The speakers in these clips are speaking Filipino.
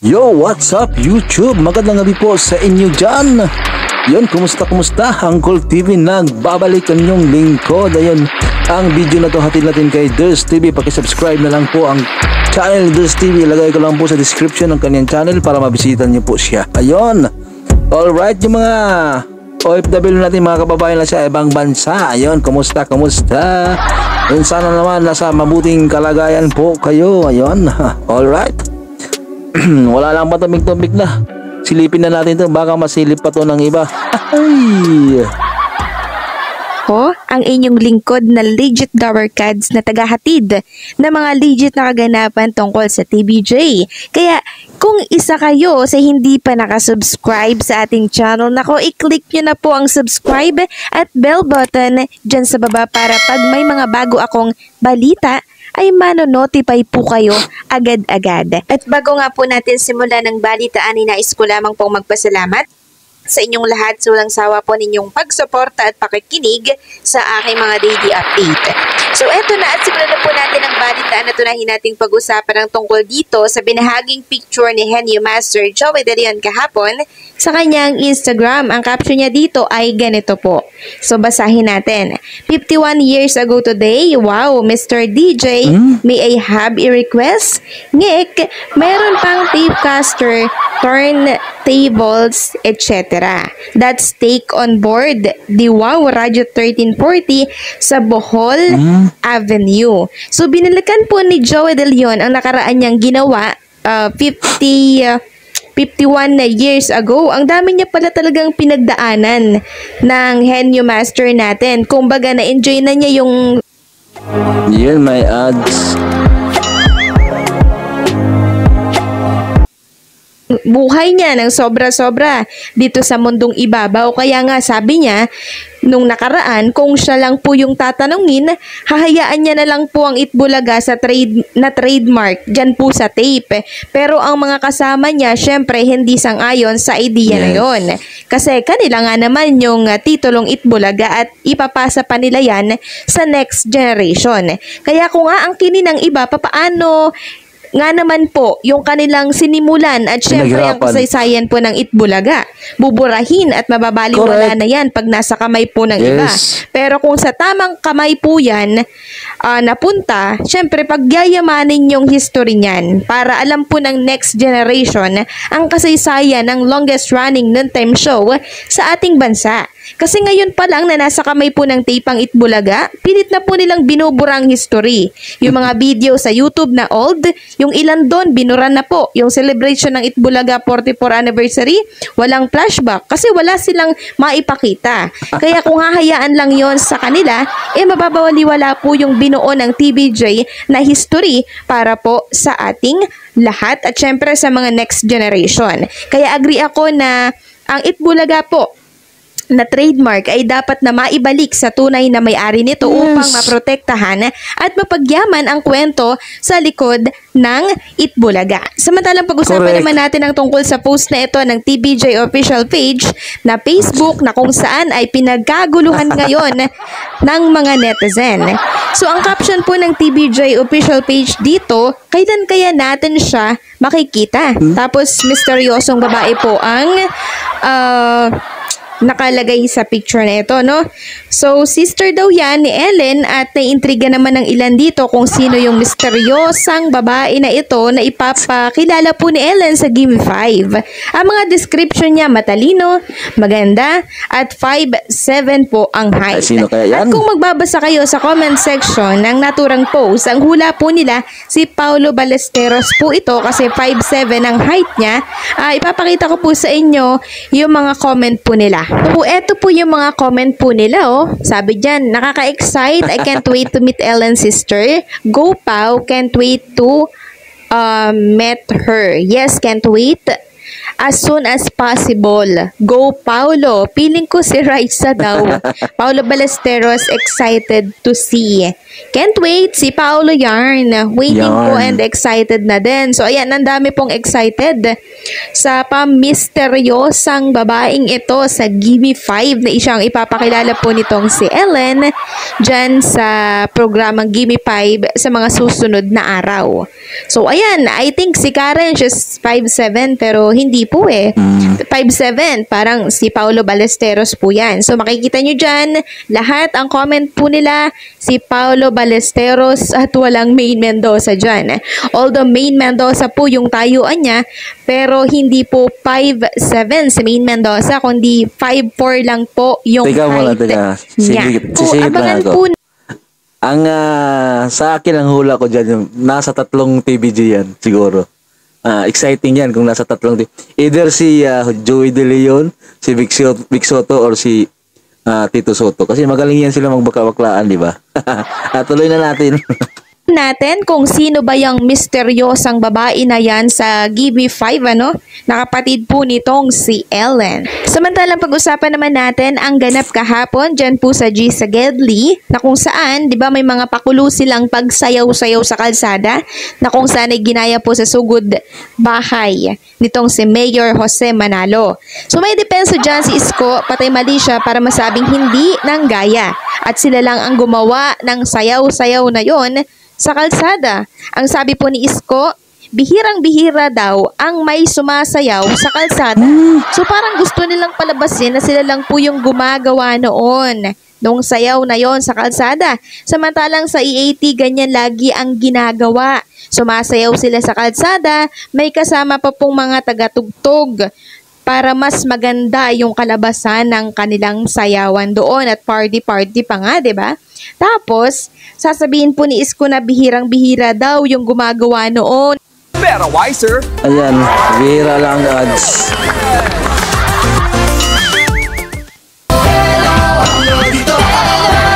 Yo, what's up YouTube? Magandang gabi po sa inyo dyan. Yun, kumusta? Uncle TV nagbabalik ang inyong lingkod. Ayun, ang video na to hatid natin kay Ders TV. Pakisubscribe na lang po ang channel Ders TV. Lagay ko lang po sa description ng kanyang channel para mabisita niyo po siya. Ayun, alright, yung mga OFW natin, mga kababayan na sa ibang bansa. Ayun, kumusta? Ayun, sana naman nasa mabuting kalagayan po kayo. Ayun, alright. Wala lang matamig-tamig na. Silipin na natin to, baka masilip pa to ng iba. Ay! Ang inyong lingkod na legit Dower Cads na tagahatid na mga legit na kaganapan tungkol sa TBJ. Kaya kung isa kayo sa hindi pa nakasubscribe sa ating channel, nako, i-click nyo na po ang subscribe at bell button dyan sa baba para pag may mga bago akong balita ay mano-notify po kayo agad-agad. At bago nga po natin simulan ng balitaan, nais ko lamang pong magpasalamat sa inyong lahat sa walang sawa po ninyong pagsuporta at pakikinig sa aking mga daily update. So eto na, at simulan na po natin ang balitaan na tunahin nating pag-usapan ng tungkol dito sa binahaging picture ni Henyo Master Joey De Leon kahapon sa kanyang Instagram. Ang caption niya dito ay ganito po. So basahin natin. 51 years ago today, wow, Mr. DJ, may I have a request? Ngek, meron pang tapecaster, turntables, etc. That's take on board the Wow Radio 1340 sa Bohol Avenue. So binalikan po ni Joey De Leon ang nakaraan niyang ginawa 51 na years ago. Ang dami niya pala talagang pinagdaanan ng Henyo Master natin. Kumbaga na-enjoy na niya yung Yan, may ads. buhay niya ng sobra-sobra dito sa mundong ibabaw. Kaya nga sabi niya, nung nakaraan, kung siya lang po yung tatanungin, hahayaan niya na lang po ang Itbulaga sa trademark dyan po sa tape. Pero ang mga kasama niya, syempre, hindi sang-ayon sa idea na yon. Kasi kanila nga naman yung titulong Itbulaga at ipapasa pa nila yan sa next generation. Kaya kung aangkinin ng iba, papaano nga naman po yung kanilang sinimulan at syempre ang kasaysayan po ng Itbulaga, buburahin at mababaliwala na yan pag nasa kamay po ng iba. Pero kung sa tamang kamay po yan napunta, syempre pagyayamanin yung history niyan para alam po ng next generation ang kasaysayan ng longest running noontime show sa ating bansa. Kasi ngayon pa lang na nasa kamay po ng tape ang Itbulaga, pilit na po nilang binuburang history. Yung mga video sa YouTube na old, yung ilan doon, binuran na po. Yung celebration ng Itbulaga 44 anniversary, walang flashback kasi wala silang maipakita. Kaya kung hahayaan lang yon sa kanila, mababawaliwala po yung binuo ng TBJ na history para po sa ating lahat at syempre sa mga next generation. Kaya agree ako na ang Itbulaga po na trademark ay dapat na maibalik sa tunay na may-ari nito upang maprotektahan at mapagyaman ang kwento sa likod ng Itbulaga. Samantalang pag-usapan naman natin ang tungkol sa post na ito ng TBJ official page na Facebook na kung saan ay pinagkaguluhan ngayon ng mga netizen. So ang caption po ng TBJ official page dito, kailan kaya natin siya makikita? Tapos misteryosong babae po ang nakalagay sa picture na ito, no? So, sister daw yan ni Ellen at naiintriga naman ng ilan dito kung sino yung misteryosang babae na ito na ipapakilala po ni Ellen sa Game 5. Ang mga description niya, matalino, maganda, at 5'7" po ang height. Sino kaya yan? At kung magbabasa kayo sa comment section ng naturang post, ang hula po nila, si Paulo Ballesteros po ito kasi 5'7" ang height niya. Ipapakita ko po sa inyo yung mga comment po nila. So, eto po yung mga comment po nila, oh. Sabi dyan, nakaka-excite. I can't wait to meet Ellen's sister. Go, Pau. Can't wait to meet her. Yes, can't wait. as soon as possible. Go Paulo. Feeling ko si Raisa daw. Paulo Ballesteros excited to see. Can't wait. Si Paulo yarn. Waiting po and excited na din. So ayan, ang dami pong excited sa pamisteryosang babaeng ito sa Gimme 5 na siyang ipapakilala po nitong si Ellen dyan sa programang Gimme 5 sa mga susunod na araw. So ayan, I think si Karen she's 5'7" pero hindi po eh. 5'7", parang si Paulo Ballesteros po yan. So makikita nyo dyan, lahat ang comment po nila, si Paulo Ballesteros at walang Maine Mendoza dyan. Although Maine Mendoza po yung tayuan niya, pero hindi po 5'7" si Maine Mendoza, kundi 5'4" lang po yung teka muna, height teka. niya. Sisingit lang ako. Ang sa akin ang hula ko dyan, yung nasa 3 TVG yan siguro. Exciting yan kung nasa 3 TVG. Either si Joey De Leon, si Vic Soto, or si Tito Soto. Kasi magaling yan sila magbakabaklaan, di ba? Tuloy na natin. natin kung sino ba yung misteryosang babae na yan sa Gimme 5, ano? Nakapatid po nitong si Ellen. Samantalang pag-usapan naman natin ang ganap kahapon dyan po sa G sa Gedli, na kung saan, di ba may mga pakulo silang pagsayaw-sayaw sa kalsada, na kung saan ay ginaya po sa sugod bahay nitong si Mayor Jose Manalo. So may depensa dyan si Isko, patay mali siya para masabing hindi ng gaya. At sila lang ang gumawa ng sayaw-sayaw na yon sa kalsada. Ang sabi po ni Isko, bihirang-bihira daw ang may sumasayaw sa kalsada. So parang gusto nilang palabasin na sila lang po yung gumagawa noon nung sayaw na yon sa kalsada. Samantalang sa EAT, ganyan lagi ang ginagawa. Sumasayaw sila sa kalsada, may kasama pa pong mga tagatugtog para mas maganda yung kalabasan ng kanilang sayawan doon at party-party pa nga, 'di ba? Tapos, sasabihin po ni Isko na bihirang-bihira daw yung gumagawa noon. Pero wiser. Ayan, bihira lang ads.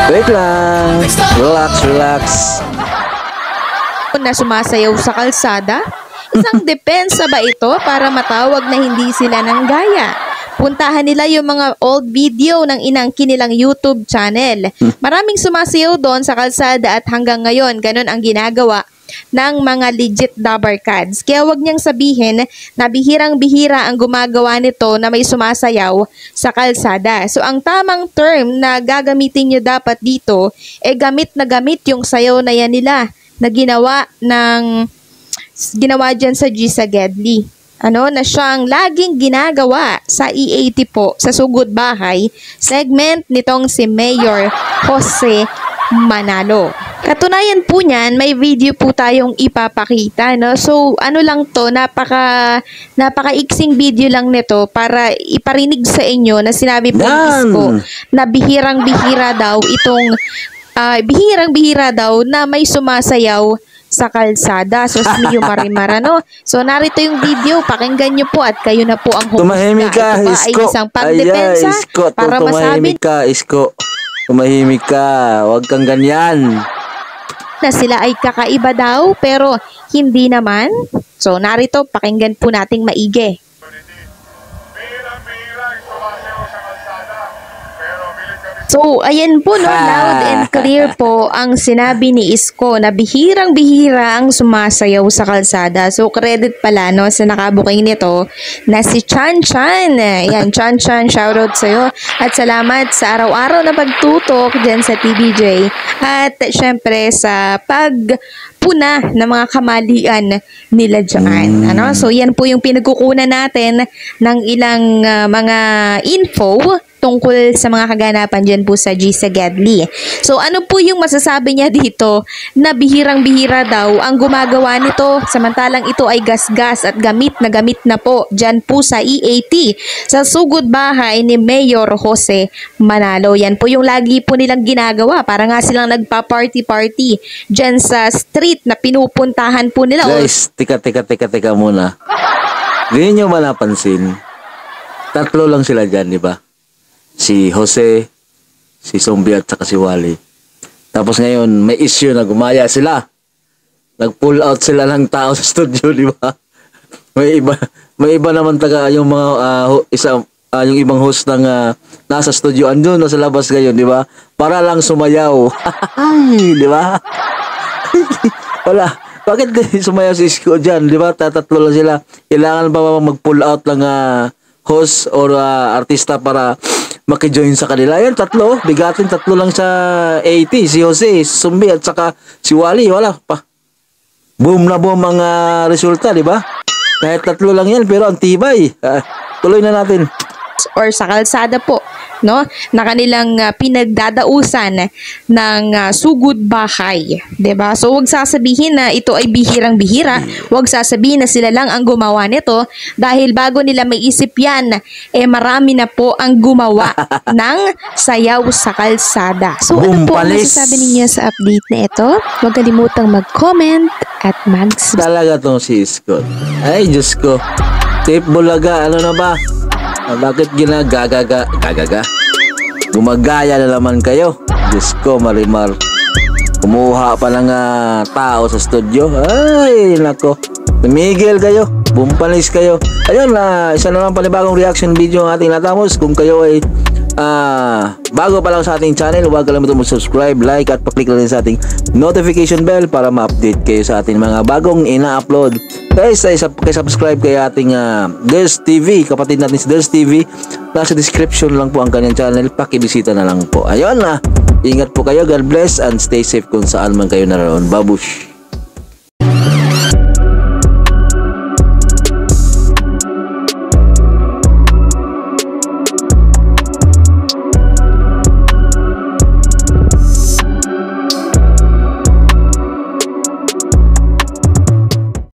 Wait lang. Relax, relax. Na sumasayaw sa kalsada? Isang depensa ba ito para matawag na hindi sila ng gaya? Puntahan nila yung mga old video ng inangkin nilang YouTube channel. Maraming sumasayaw doon sa kalsada at hanggang ngayon, ganun ang ginagawa ng mga legit dabarkads. Kaya wag niyang sabihin na bihirang-bihira ang gumagawa nito na may sumasayaw sa kalsada. So ang tamang term na gagamitin niyo dapat dito, gamit na gamit yung sayaw na yan nila na ginawa dyan sa G sa Gedli. Na siyang laging ginagawa sa EAT po, sa Sugod Bahay, segment nitong si Mayor Jose Manalo. Katunayan po niyan, may video po tayong ipapakita, no? So, lang to, napaka-iksing video lang nito para iparinig sa inyo na sinabi po ni Isko na bihirang-bihira daw itong bihirang-bihira daw na may sumasayaw sa kalsada. So, Mio Marimar, no? So, narito yung video. Pakinggan nyo po at kayo na po ang humusga. Tumahimik ka, Ito ba Isko. ay isang pagdepensa Isko, para masabi tumahimik ka, Isko. Tumahimik ka. Huwag kang ganyan. na sila ay kakaiba daw, pero hindi naman. So, narito, pakinggan po nating maigi. So, ayan po, no, loud and clear po ang sinabi ni Isko na bihirang-bihira ang sumasayaw sa kalsada. So, credit pala, no, sa nakabuking nito na si Chan Chan. Yan, Chan Chan, shoutout sa'yo. At salamat sa araw-araw na pagtutok dyan sa TVJ. At syempre sa pagpuna ng mga kamalian nila dyan. So, yan po yung pinagkukunan natin ng ilang mga info tungkol sa mga kaganapan dyan po sa G sa Gedli. So, ano po yung masasabi niya dito na bihirang-bihira daw ang gumagawa nito, samantalang ito ay gasgas at gamit na po dyan po sa EAT, sa Sugod Bahay ni Mayor Jose Manalo. Yan po yung lagi po nilang ginagawa. Para nga silang nagpa-party-party dyan sa street na pinupuntahan po nila. Guys, tika muna. Hindi nyo ba napansin? 3 lang sila dyan, di ba? Si Jose, si Zombie at saka si Wally. Tapos ngayon, may issue na gumaya sila. Nag-pull out sila ng tao sa studio, di ba? may iba naman taga yung mga yung ibang host ng nasa studio andun nasa labas ngayon, di ba? Para lang sumayaw. Ay, di ba? Wala. Bakit sumayaw si Isko dyan? Di ba? Tatlo lang sila. Kailangan ba mag-pull out ng host or artista para makijoin sa kanila? Yan, tatlo. Bigatin, tatlo lang sa 80. Si Jose, si Sumbi, at saka si Wally. Wala pa. Boom na boom ang resulta, di ba? Kahit tatlo lang yan, pero ang tibay. Tuloy na natin. Or sa kalsada po, no, na kanilang pinagdadausan ng sugod bahay, 'di ba? So wag sasabihin na ito ay bihirang-bihira, wag sasabihin na sila lang ang gumawa nito dahil bago nila maiisip 'yan, marami na po ang gumawa ng sayaw sa kalsada. So ano po ang Bumpalis. masasabi ninyo sa update na ito? Huwag kalimutang mag-comment at mag-subscribe. Talaga tong si Isko. Ay, Diyos ko. Tip Bulaga, ano na ba? Bakit ginagagaga? Gumagaya na naman kayo. Diyos ko, Marimar. Kumuha pa ng tao sa studio. Ay, nako. Tumigil kayo. Bumpalis kayo. Ayun, isa na lang panibagong reaction video ang ating natapos. Kung kayo ay bago pa lang sa ating channel, huwag kalimutan mag-subscribe, like at pa-click na rin sa ating notification bell para ma-update kayo sa ating mga bagong ina-upload. Guys, subscribe kay ating Girls TV, kapatid natin si Girls TV. Nasa description lang po ang kanyang channel, pakibisita na lang po. Ayun ingat po kayo, God bless and stay safe kung saan man kayo naroon. Babush!